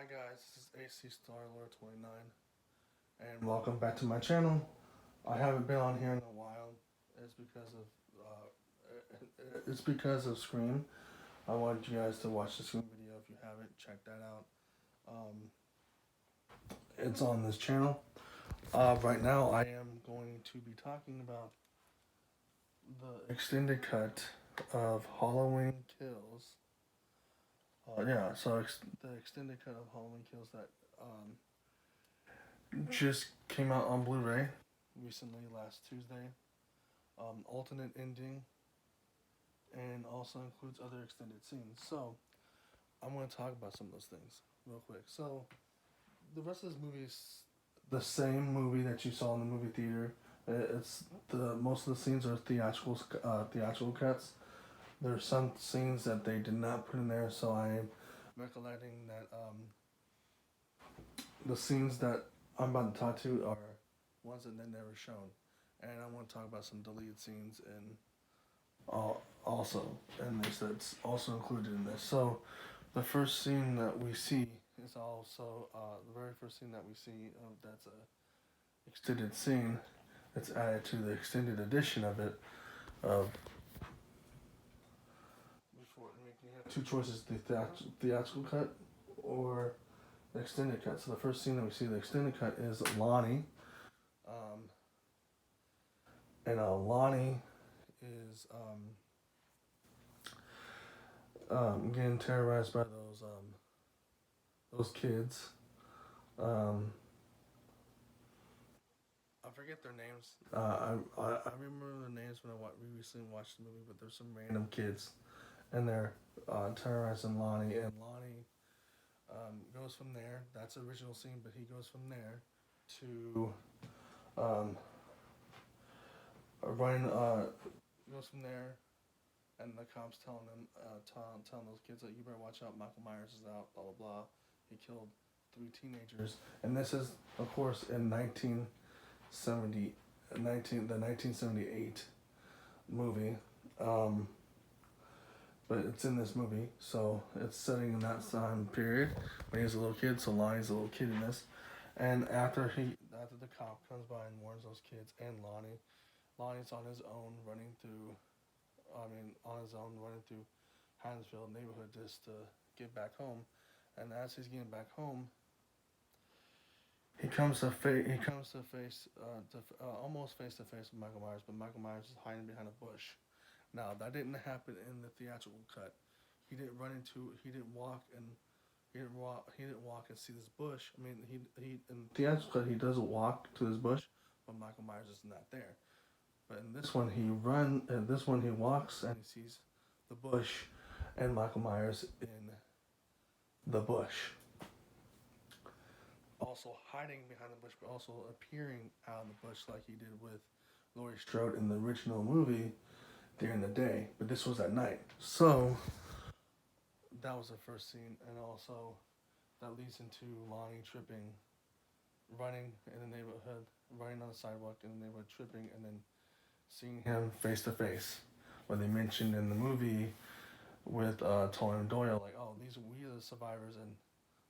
Hi guys, this is AC Starlord 29, and welcome back to my channel. I haven't been on here in a while. It's because of Scream. I want you guys to watch the Scream video if you haven't. Check that out. Um, it's on this channel. Right now, I am going to be talking about the extended cut of Halloween Kills. The extended cut of Halloween Kills that just came out on Blu-ray recently, last Tuesday. Alternate ending, and also includes other extended scenes. So I'm going to talk about some of those things real quick. So the rest of this movie is the same movie that you saw in the movie theater. It's the most of the scenes are theatrical cuts. There are some scenes that they did not put in there, so I'm recollecting that the scenes that I'm about to talk to are ones that they never shown, and I want to talk about some deleted scenes and also in this that's also included in this. So the first scene that we see is also the very first scene that we see that's a extended scene that's added to the extended edition of it. Of before you have two choices: the theatrical cut or the extended cut. So the first scene that we see the extended cut is Lonnie, um, and Lonnie is getting terrorized by those kids. Um, I forget their names. I remember the names when we recently watched the movie, but there's some random kids, and they're terrorizing Lonnie, and Lonnie goes from there. That's the original scene, but he goes from there to um, Ryan goes from there, and the cops telling those kids that you better watch out. Michael Myers is out. Blah blah blah. He killed three teenagers, and this is of course in 1978 movie. Um, but it's in this movie, so it's setting in that time period when he's a little kid. So Lonnie's a little kid in this, and after the cop comes by and warns those kids and Lonnie's on his own running through. On his own running through Haddonfield neighborhood just to get back home, and as he's getting back home, almost face to face with Michael Myers, but Michael Myers is hiding behind a bush. Now that didn't happen in the theatrical cut. He didn't run into. He didn't walk and. He didn't walk and see this bush. I mean, he in the theatrical cut he doesn't walk to this bush, but Michael Myers is not there. But in this one he walks and he sees the bush, and Michael Myers in the bush, also hiding behind the bush, but also appearing out of the bush like he did with Laurie Strode in the original movie during the day. But this was at night. So that was the first scene, and also that leads into Lonnie tripping, running in the neighborhood, running on the sidewalk in the neighborhood, tripping, and then seeing him face to face. When they mentioned in the movie with Conan Doyle, like, oh, we are the survivors, and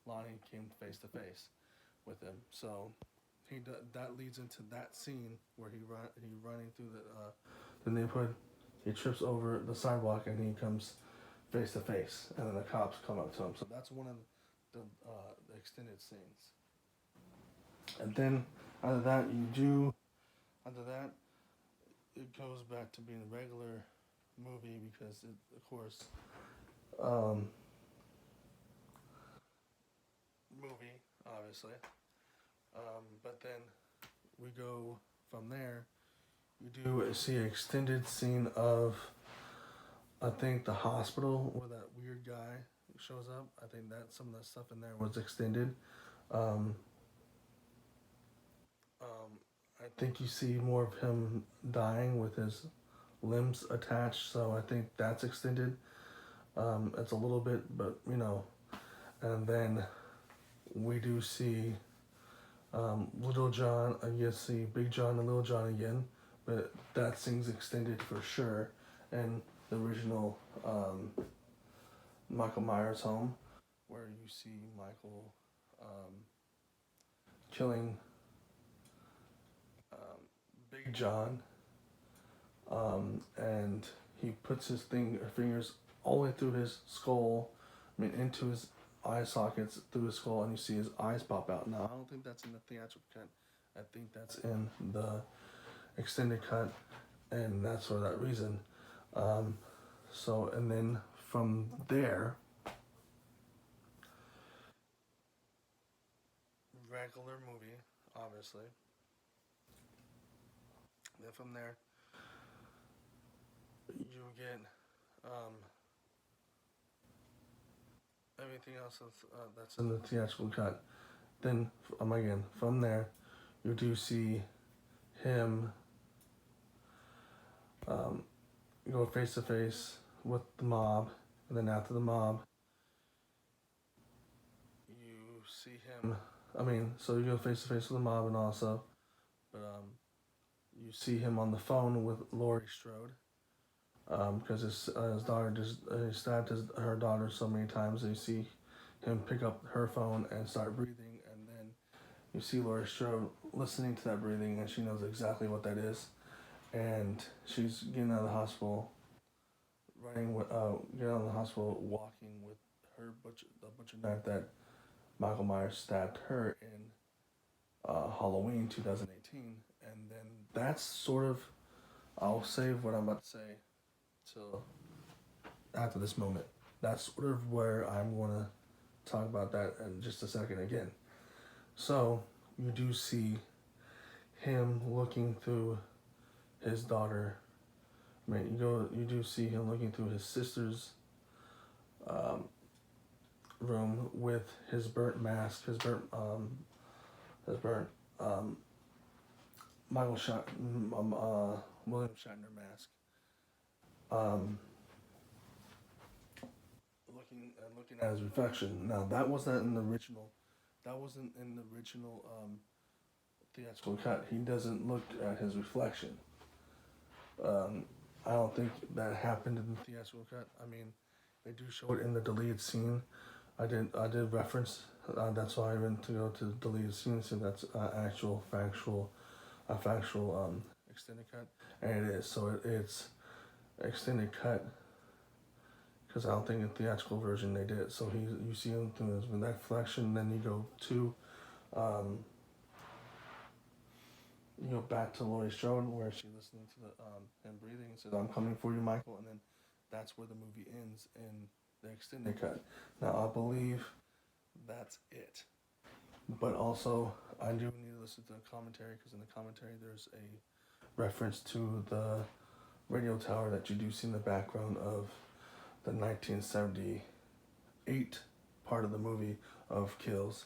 Lonnie came face to face with him. So that leads into that scene where he running through the neighborhood. He trips over the sidewalk and he comes face to face, and then the cops come up to him. So that's one of the extended scenes. And then after that, after that it goes back to being a regular movie because it, of course, um, movie obviously. But then we go from there. We do see an extended scene of, I think, the hospital where that weird guy shows up. I think that some of that stuff in there was extended. Um, I think you see more of him dying with his limbs attached, so I think that's extended. It's a little bit, but and then we do see Little John. You see Big John and Little John again, but that scene's extended for sure. And the original Michael Myers home, where you see Michael killing Big John, and he puts his fingers all the way through his skull, I mean into his eye sockets through his skull, and you see his eyes pop out. Now I don't think that's in the theatrical cut. I think that's in the extended cut, and that's for that reason. Um, so and then from there, regular movie, obviously. Then from there, you get um, everything else that's in the theatrical cut. Then again from there, you do see him go face to face with the mob, and then after the mob, you see him. I mean, so you go face to face with the mob, and also, but you see him on the phone with Laurie Strode, because his daughter just he stabbed her daughter so many times. And you see him pick up her phone and start breathing, and then you see Laurie Strode listening to that breathing, and she knows exactly what that is, and she's getting out of the hospital, getting out of the hospital, walking with the butcher knife that Michael Myers stabbed her in Halloween 2018, and then that's sort of, I'll save what I'm about to say till after this moment. That's sort of where I'm gonna talk about that in just a second again. So you do see him looking through his daughter. I mean, you do see him looking through his sister's um, room with his burnt mask, his burnt um, Michael Sh- William Shatner mask. Um, looking at his reflection. Now that wasn't in the original. That wasn't in the original theatrical cut. He doesn't look at his reflection. Um, I don't think that happened in the theatrical cut. I mean, they do show it in the deleted scene. I did reference. That's why I went to go to the deleted scene. So that's actual factual extended cut, and it is. So it's extended cut because I don't think in the theatrical version they did it. So you see him through his reflection. Then you go to um, you go back to Laurie Strode where she's listening to him breathing and says, "I'm coming for you, Michael," and then that's where the movie ends in the extended cut. Now I believe that's it. But also, I do need to listen to the commentary because in the commentary there's a reference to the radio tower that you do see in the background of the 1978 part of the movie of Kills,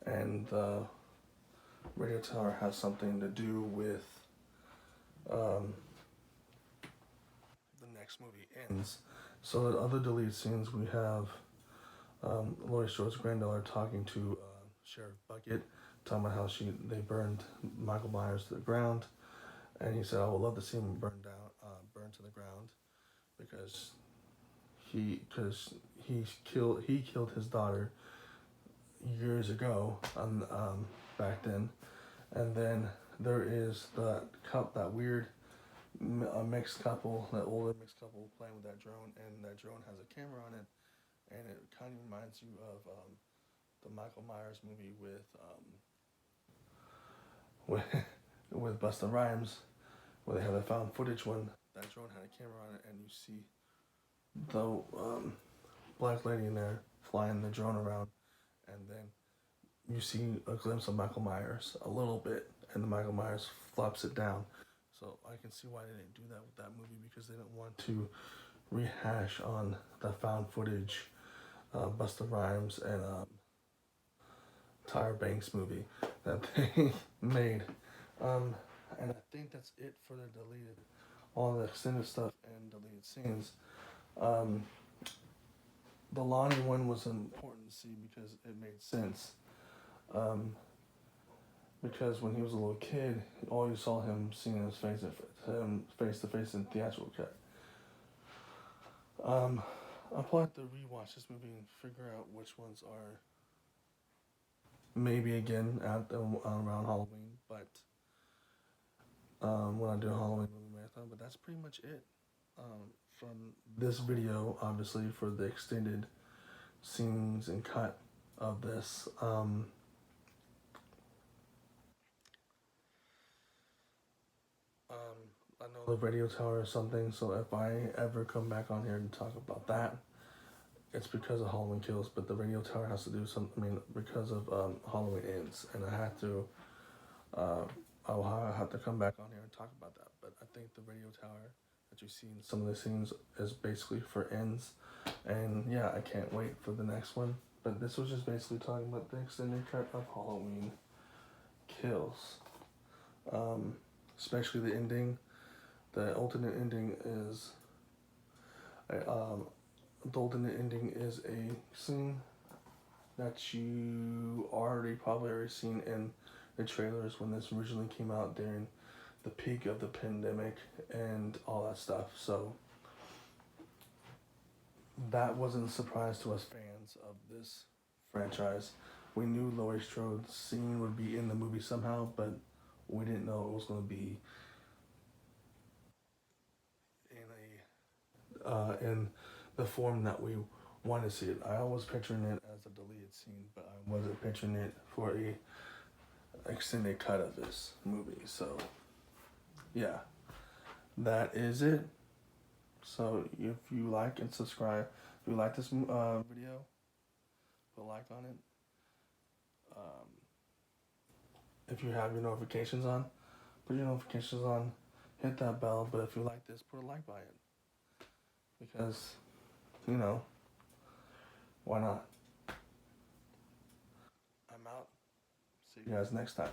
and the radio tower has something to do with um, the next movie ends. So the other deleted scenes we have Laurie Strode's granddaughter talking to Sheriff Bucket, talking about how they burned Michael Myers to the ground, and he said, "I would love to see him burned to the ground, because he killed his daughter years ago, back then." And then there is that weird mixed couple, that older mixed couple playing with that drone, and that drone has a camera on it, and it kind of reminds you of the Michael Myers movie with with Busta Rhymes, where they have a found footage when that drone had a camera on it, and you see the black lady in there flying the drone around, and then you see a glimpse of Michael Myers a little bit, and the Michael Myers flops it down. So I can see why they didn't do that with that movie, because they didn't want to rehash on the found footage Busta Rhymes and Tyra Banks movie that they made. And I think that's it for the deleted, all the extended stuff and deleted scenes. Um, the Lonnie one was important to see because it made sense. Um, because when he was a little kid, all you saw him seeing his face to face in theatrical cut. Um, I'll probably have to rewatch this movie and figure out which ones are maybe again at around Halloween, but when I do a Halloween movie marathon. But that's pretty much it from this video. Obviously, for the extended scenes and cut of this. I know the radio tower or something, so if I ever come back on here and talk about that, it's because of Halloween Kills, but the radio tower has to do something, I mean, because of Halloween Ends, and I have to, I'll have to come back on here and talk about that, but I think the radio tower that you see in some of the scenes is basically for Ends, and yeah, I can't wait for the next one, but this was just basically talking about the extended cut of Halloween Kills, especially the ending. The alternate ending is the alternate ending is a scene that you probably seen in the trailers when this originally came out during the peak of the pandemic and all that stuff. So that wasn't a surprise to us fans of this franchise. We knew Laurie Strode's scene would be in the movie somehow, but we didn't know it was going to be in the form that we want to see it. I was picturing it as a deleted scene, but I wasn't picturing it for a extended cut of this movie. So yeah, that is it. So if you like and subscribe, if you like this video, put a like on it. If you have your notifications on, put your notifications on, hit that bell. But if you like this, put a like by it, because why not? I'm out. See you guys next time.